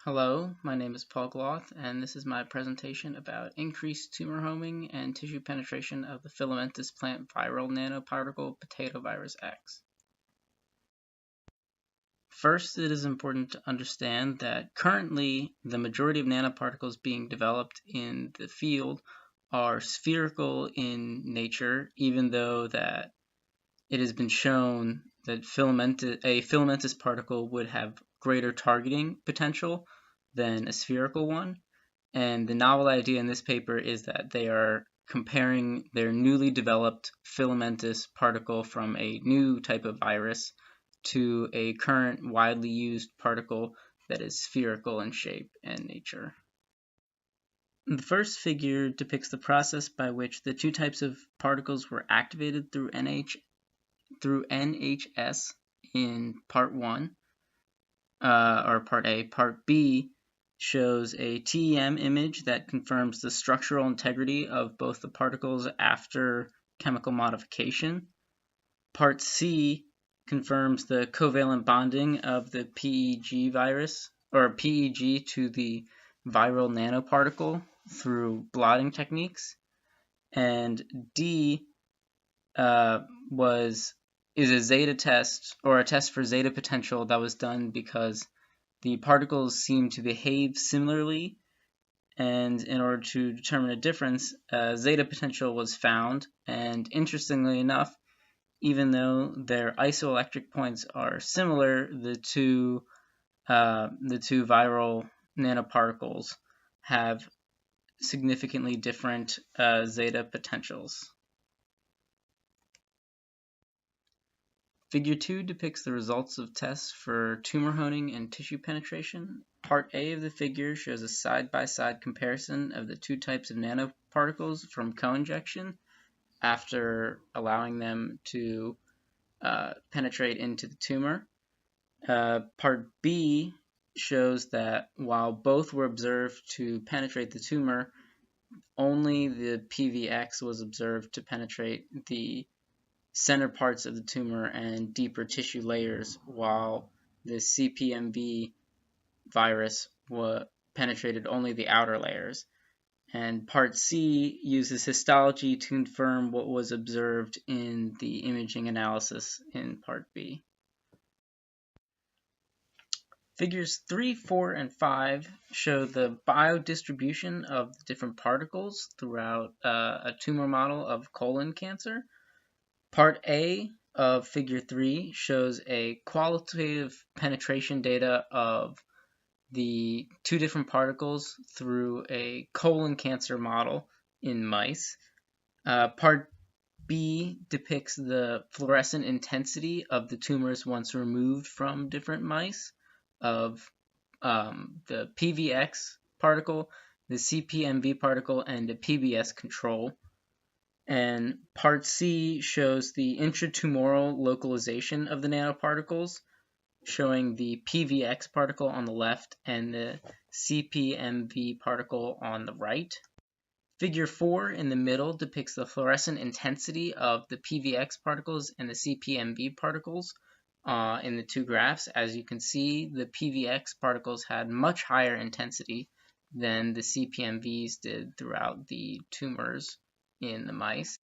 Hello, my name is Paul Gloth, and this is my presentation about increased tumor homing and tissue penetration of the filamentous plant viral nanoparticle Potatovirus X. First, it is important to understand that currently the majority of nanoparticles being developed in the field are spherical in nature, even though that it has been shown that a filamentous particle would have greater targeting potential than a spherical one. And the novel idea in this paper is that they are comparing their newly developed filamentous particle from a new type of virus to a current widely used particle that is spherical in shape and nature. The first figure depicts the process by which the two types of particles were activated through NHS in part 1, or part A. Part B shows a TEM image that confirms the structural integrity of both the particles after chemical modification. Part C confirms the covalent bonding of the PEG virus, or PEG to the viral nanoparticle through blotting techniques. And D is a zeta test, or a test for zeta potential that was done because the particles seem to behave similarly, and in order to determine a difference, zeta potential was found. And interestingly enough, even though their isoelectric points are similar, the two viral nanoparticles have significantly different zeta potentials. Figure 2 depicts the results of tests for tumor honing and tissue penetration. Part A of the figure shows a side-by-side comparison of the two types of nanoparticles from co-injection after allowing them to penetrate into the tumor. Part B shows that while both were observed to penetrate the tumor, only the PVX was observed to penetrate the center parts of the tumor and deeper tissue layers, while the CPMV virus penetrated only the outer layers. And part C uses histology to confirm what was observed in the imaging analysis in part B. Figures 3, 4, and 5 show the biodistribution of the different particles throughout a tumor model of colon cancer. Part A of figure 3 shows a qualitative penetration data of the two different particles through a colon cancer model in mice. Part B depicts the fluorescent intensity of the tumors once removed from different mice of the PVX particle, the CPMV particle, and a PBS control. And part C shows the intratumoral localization of the nanoparticles, showing the PVX particle on the left and the CPMV particle on the right. Figure 4 in the middle depicts the fluorescent intensity of the PVX particles and the CPMV particles in the two graphs. As you can see, the PVX particles had much higher intensity than the CPMVs did throughout the tumors in the mice.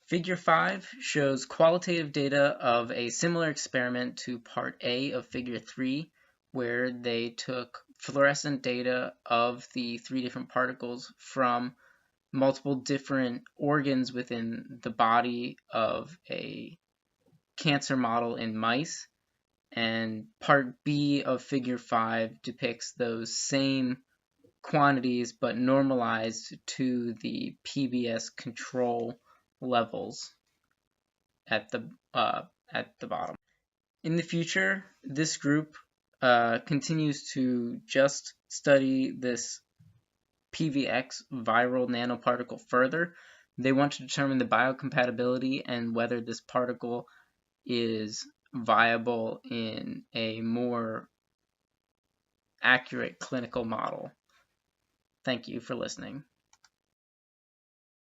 Figure 5 shows qualitative data of a similar experiment to part A of figure 3, where they took fluorescent data of the three different particles from multiple different organs within the body of a cancer model in mice. And part B of figure 5 depicts those same quantities but normalized to the PBS control levels at the bottom. In the future, this group continues to just study this PVX viral nanoparticle further. They want to determine the biocompatibility and whether this particle is viable in a more accurate clinical model. Thank you for listening.